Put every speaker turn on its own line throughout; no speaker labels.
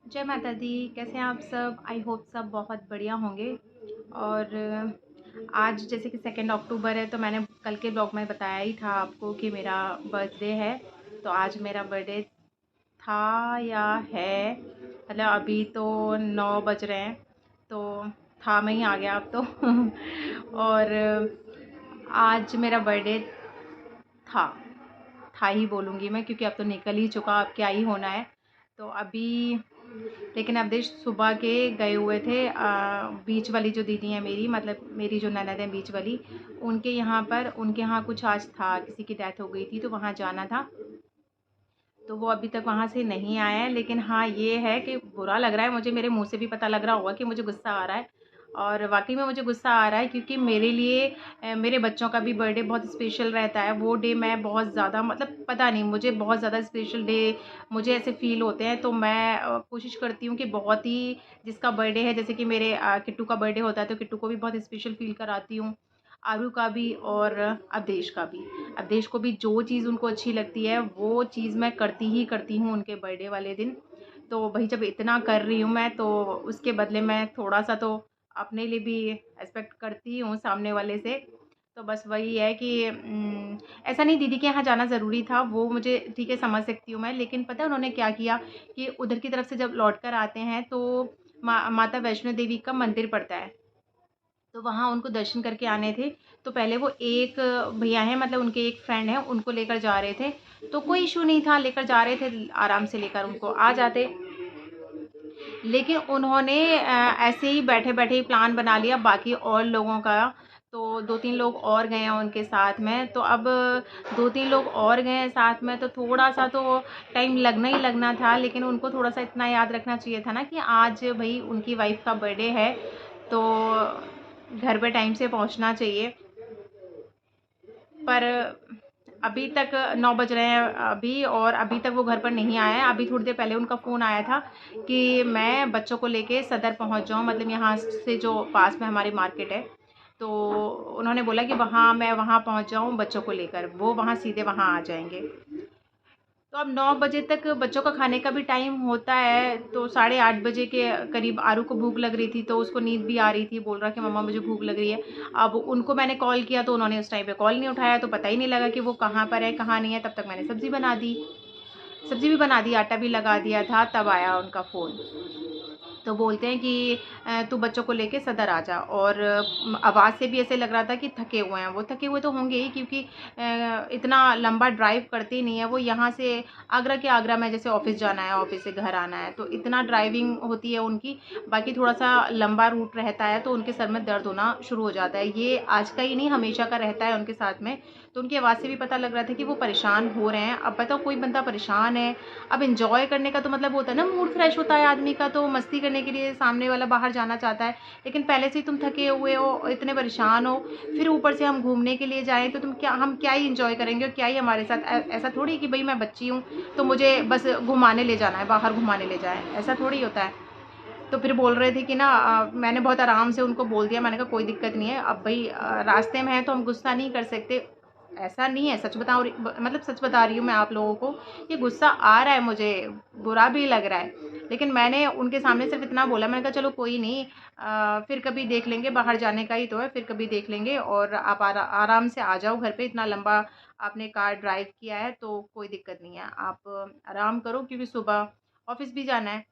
जय माता दी। कैसे हैं आप सब? आई होप सब बहुत बढ़िया होंगे। और आज जैसे कि 2 अक्टूबर है, तो मैंने कल के ब्लॉग में बताया ही था आपको कि मेरा बर्थडे है। तो आज मेरा बर्थडे था या है, मतलब अभी तो 9 बज रहे हैं, तो था में ही आ गया अब तो। और आज मेरा बर्थडे था था ही बोलूँगी मैं, क्योंकि अब तो निकल ही चुका, अब क्या ही होना है। तो अभी लेकिन अवधेश सुबह के गए हुए थे, बीच वाली जो दीदी है मेरी, मतलब मेरी जो ननद है बीच वाली, उनके यहाँ कुछ आज था, किसी की डेथ हो गई थी तो वहाँ जाना था। तो वो अभी तक वहाँ से नहीं आया है। लेकिन हाँ, ये है कि बुरा लग रहा है मुझे, मेरे मुंह से भी पता लग रहा होगा कि मुझे गुस्सा आ रहा है। और वाकई में मुझे गुस्सा आ रहा है, क्योंकि मेरे लिए मेरे बच्चों का भी बर्थडे बहुत स्पेशल रहता है। वो डे मैं बहुत ज़्यादा, मतलब पता नहीं, मुझे बहुत ज़्यादा स्पेशल डे मुझे ऐसे फ़ील होते हैं। तो मैं कोशिश करती हूँ कि बहुत ही, जिसका बर्थडे है, जैसे कि मेरे किट्टू का बर्थडे होता है तो किट्टू को भी बहुत स्पेशल फ़ील कराती हूँ, आरू का भी और अवधेश का भी। अवधेश को भी जो चीज़ उनको अच्छी लगती है वो चीज़ मैं करती ही करती हूँ उनके बर्थडे वाले दिन। तो भाई, जब इतना कर रही हूँ मैं, तो उसके बदले मैं थोड़ा-सा तो अपने लिए भी एक्सपेक्ट करती हूँ सामने वाले से। तो बस वही है कि ऐसा नहीं दीदी के यहाँ जाना ज़रूरी था, वो मुझे ठीक है, समझ सकती हूँ मैं। लेकिन पता है उन्होंने क्या किया कि उधर की तरफ से जब लौट कर आते हैं तो माता वैष्णो देवी का मंदिर पड़ता है, तो वहाँ उनको दर्शन करके आने थे। तो पहले वो एक भैया हैं, मतलब उनके एक फ्रेंड हैं, उनको लेकर जा रहे थे। तो कोई इशू नहीं था, लेकर जा रहे थे, आराम से लेकर उनको आ जाते। लेकिन उन्होंने ऐसे ही बैठे-बैठे ही प्लान बना लिया बाकी और लोगों का। तो 2-3 लोग और गए हैं उनके साथ में। तो अब 2-3 लोग और गए हैं साथ में, तो थोड़ा-सा तो टाइम लगना ही लगना था। लेकिन उनको थोड़ा-सा इतना याद रखना चाहिए था ना कि आज भई उनकी वाइफ़ का बर्थडे है, तो घर पे टाइम से पहुंचना चाहिए। पर अभी तक 9 बज रहे हैं अभी, और अभी तक वो घर पर नहीं आया है। अभी थोड़ी देर पहले उनका फ़ोन आया था कि मैं बच्चों को लेके सदर पहुंच जाऊं, मतलब यहाँ से जो पास में हमारी मार्केट है। तो उन्होंने बोला कि वहाँ मैं वहाँ पहुंच जाऊं बच्चों को लेकर, वो वहाँ सीधे वहाँ आ जाएंगे। तो अब 9 बजे तक बच्चों का खाने का भी टाइम होता है, तो 8:30 बजे के करीब आरू को भूख लग रही थी, तो उसको नींद भी आ रही थी, बोल रहा कि मम्मा मुझे भूख लग रही है। अब उनको मैंने कॉल किया तो उन्होंने उस टाइम पे कॉल नहीं उठाया, तो पता ही नहीं लगा कि वो कहाँ पर है कहाँ नहीं है। तब तक मैंने सब्ज़ी भी बना दी, आटा भी लगा दिया था, तब आया उनका फ़ोन। तो बोलते हैं कि तू बच्चों को लेके सदर आ जा। और आवाज़ से भी ऐसे लग रहा था कि थके हुए हैं। वो थके हुए तो होंगे ही, क्योंकि इतना लंबा ड्राइव करते ही नहीं है वो। यहाँ से आगरा के आगरा में जैसे ऑफिस जाना है, ऑफिस से घर आना है, तो इतना ड्राइविंग होती है उनकी। बाकी थोड़ा सा लंबा रूट रहता है तो उनके सर में दर्द होना शुरू हो जाता है। ये आज का ही नहीं, हमेशा का रहता है उनके साथ में। तो उनकी आवाज़ से भी पता लग रहा था कि वो परेशान हो रहे हैं। अब बताओ, कोई बंदा परेशान है, अब एन्जॉय करने का तो मतलब होता है ना, मूड फ्रेश होता है आदमी का, तो मस्ती करने के लिए सामने वाला बाहर जाना चाहता है। लेकिन पहले से ही तुम थके हुए हो, इतने परेशान हो, फिर ऊपर से हम घूमने के लिए जाएँ तो हम क्या ही एन्जॉय करेंगे, और क्या ही हमारे साथ ऐसा थोड़ी है कि भई मैं बच्ची हूँ तो मुझे बस घुमाने ले जाना है, बाहर घुमाने ले जाएँ, ऐसा थोड़ी होता है। तो फिर बोल रहे थे कि ना, मैंने बहुत आराम से उनको बोल दिया, मैंने कहा कोई दिक्कत नहीं है, अब भाई रास्ते में है तो हम गुस्सा नहीं कर सकते। ऐसा नहीं है, मतलब सच बता रही हूँ मैं आप लोगों को, ये गुस्सा आ रहा है मुझे, बुरा भी लग रहा है। लेकिन मैंने उनके सामने सिर्फ इतना बोला, मैंने कहा चलो कोई नहीं, फिर कभी देख लेंगे, बाहर जाने का ही तो है, फिर कभी देख लेंगे, और आप आराम से आ जाओ घर पे। इतना लंबा आपने कार ड्राइव किया है तो कोई दिक्कत नहीं है, आप आराम करो, क्योंकि सुबह ऑफिस भी जाना है।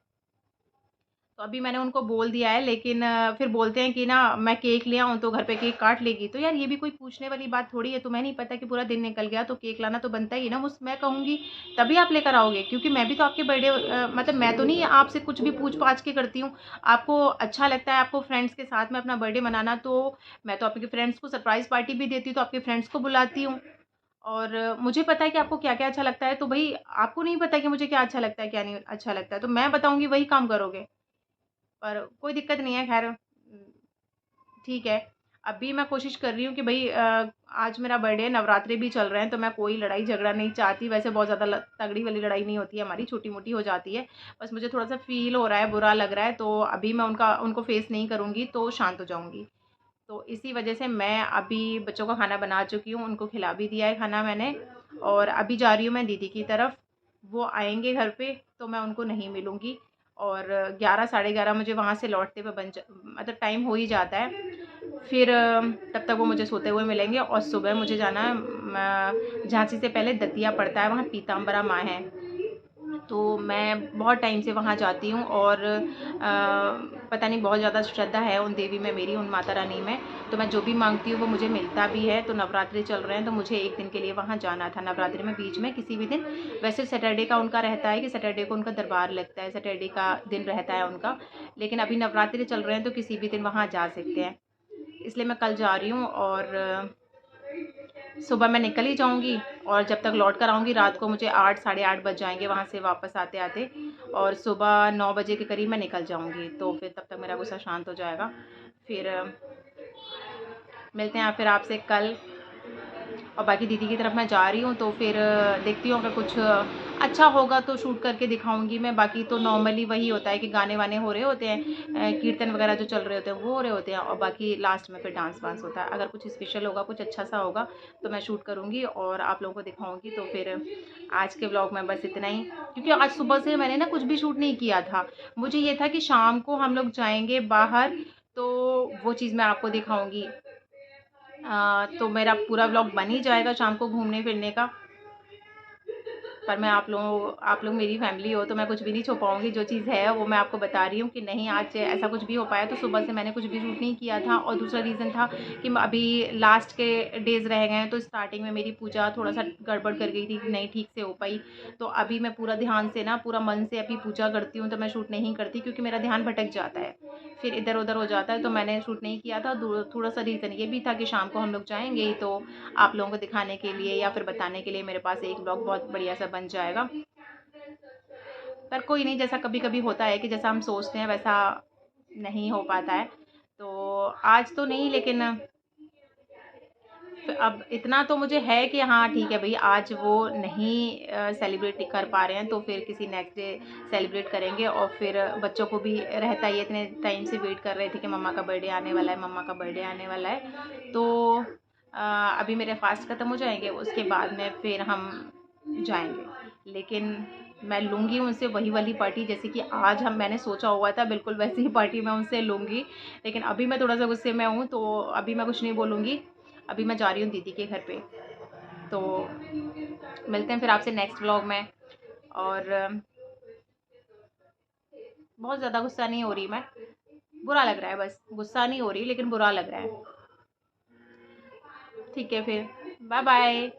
तो अभी मैंने उनको बोल दिया है। लेकिन फिर बोलते हैं कि ना, मैं केक ले आऊँ तो घर पे केक काट लेगी। तो यार, ये भी कोई पूछने वाली बात थोड़ी है। तुम्हें नहीं पता कि पूरा दिन निकल गया, तो केक लाना तो बनता ही है ना। मुझ मैं कहूँगी तभी आप लेकर आओगे, क्योंकि मैं भी तो आपके बर्थडे, मतलब मैं तो नहीं आपसे कुछ भी पूछ पाछ के करती हूँ। आपको अच्छा लगता है आपको फ्रेंड्स के साथ में अपना बर्थडे मनाना, तो मैं तो आपके फ्रेंड्स को सरप्राइज़ पार्टी भी देती हूँ, तो आपके फ्रेंड्स को बुलाती हूँ। और मुझे पता है कि आपको क्या क्या अच्छा लगता है, तो भाई आपको नहीं पता कि मुझे क्या अच्छा लगता है क्या नहीं अच्छा लगता है, तो मैं बताऊँगी वही काम करोगे। पर कोई दिक्कत नहीं है, ख़ैर ठीक है। अभी मैं कोशिश कर रही हूँ कि भई आज मेरा बर्थडे है, नवरात्रि भी चल रहे हैं, तो मैं कोई लड़ाई झगड़ा नहीं चाहती। वैसे बहुत ज़्यादा ल तगड़ी वाली लड़ाई नहीं होती है हमारी, छोटी-मोटी हो जाती है। बस मुझे थोड़ा-सा फ़ील हो रहा है, बुरा लग रहा है, तो अभी मैं उनको फ़ेस नहीं करूँगी, तो शांत हो जाऊँगी। तो इसी वजह से मैं अभी बच्चों का खाना बना चुकी हूँ, उनको खिला भी दिया है खाना मैंने, और अभी जा रही हूँ मैं दीदी की तरफ। वो आएँगे घर पे, तो मैं उनको नहीं मिलूँगी। और 11 साढ़े 11 मुझे वहाँ से लौटते हुए मतलब टाइम हो ही जाता है। फिर तब तक वो मुझे सोते हुए मिलेंगे। और सुबह मुझे जाना है झांसी से पहले दतिया पड़ता है, वहाँ पीताम्बरा माँ है, तो मैं बहुत टाइम से वहाँ जाती हूँ। और पता नहीं बहुत ज़्यादा श्रद्धा है उन देवी में मेरी, उन माता रानी में। तो मैं जो भी मांगती हूँ वो मुझे मिलता भी है। तो नवरात्रि चल रहे हैं तो मुझे एक दिन के लिए वहाँ जाना था, नवरात्रि में बीच में किसी भी दिन। वैसे सैटरडे का उनका रहता है कि सैटरडे को उनका दरबार लगता है, सैटरडे का दिन रहता है उनका। लेकिन अभी नवरात्रि चल रहे हैं तो किसी भी दिन वहाँ जा सकते हैं, इसलिए मैं कल जा रही हूँ। और सुबह मैं निकल ही जाऊंगी, और जब तक लौट कर आऊँगी रात को मुझे 8 साढ़े 8 बज जाएंगे वहाँ से वापस आते आते। और सुबह 9 बजे के करीब मैं निकल जाऊंगी, तो फिर तब तक मेरा गुस्सा शांत हो जाएगा। फिर मिलते हैं फिर आपसे कल। और बाकी दीदी की तरफ मैं जा रही हूँ, तो फिर देखती हूँ अगर कुछ अच्छा होगा तो शूट करके दिखाऊंगी मैं। बाकी तो नॉर्मली वही होता है कि गाने वाने हो रहे होते हैं, कीर्तन वगैरह जो चल रहे होते हैं वो हो रहे होते हैं, और बाकी लास्ट में फिर डांस वांस होता है। अगर कुछ स्पेशल होगा, कुछ अच्छा सा होगा तो मैं शूट करूँगी और आप लोगों को दिखाऊँगी। तो फिर आज के व्लॉग में बस इतना ही, क्योंकि आज सुबह से मैंने ना कुछ भी शूट नहीं किया था। मुझे ये था कि शाम को हम लोग जाएंगे बाहर, तो वो चीज़ मैं आपको दिखाऊँगी। तो मेरा पूरा व्लॉग बन ही जाएगा शाम को घूमने फिरने का। पर मैं आप लोग मेरी फैमिली हो तो मैं कुछ भी नहीं छुपाऊंगी, जो चीज़ है वो मैं आपको बता रही हूँ कि नहीं आज ऐसा कुछ भी हो पाया। तो सुबह से मैंने कुछ भी शूट नहीं किया था, और दूसरा रीज़न था कि अभी लास्ट के डेज़ रह गए हैं, तो स्टार्टिंग में मेरी पूजा थोड़ा सा गड़बड़ कर गई थी, नहीं ठीक से हो पाई। तो अभी मैं पूरा ध्यान से ना, पूरा मन से अभी पूजा करती हूँ, तो मैं शूट नहीं करती क्योंकि मेरा ध्यान भटक जाता है, फिर इधर उधर हो जाता है, तो मैंने शूट नहीं किया था। थोड़ा सा रीज़न ये भी था कि शाम को हम लोग जाएंगे ही, तो आप लोगों को दिखाने के लिए या फिर बताने के लिए मेरे पास एक ब्लॉग बहुत बढ़िया सा बन जाएगा। पर कोई नहीं, जैसा कभी कभी होता है कि जैसा हम सोचते हैं वैसा नहीं हो पाता है। तो आज तो नहीं, लेकिन अब इतना तो मुझे है कि हाँ ठीक है भाई, आज वो नहीं सेलिब्रेट कर पा रहे हैं तो फिर किसी नेक्स्ट डे सेलिब्रेट करेंगे। और फिर बच्चों को भी रहता ही है, इतने टाइम से वेट कर रहे थे कि मम्मा का बर्थडे आने वाला है, मम्मा का बर्थडे आने वाला है। तो अभी मेरे फास्ट ख़त्म हो जाएंगे, उसके बाद में फिर हम जाएंगे। लेकिन मैं लूँगी उनसे वही वाली पार्टी जैसे कि आज मैंने सोचा हुआ था, बिल्कुल वैसी ही पार्टी मैं उनसे लूँगी। लेकिन अभी मैं थोड़ा सा गुस्से में हूँ, तो अभी मैं कुछ नहीं बोलूँगी। अभी मैं जा रही हूँ दीदी के घर पे। तो मिलते हैं फिर आपसे नेक्स्ट व्लॉग में। और बहुत ज़्यादा गुस्सा नहीं हो रही मैं, बुरा लग रहा है, बस गुस्सा नहीं हो रही लेकिन बुरा लग रहा है। ठीक है फिर, बाय बाय।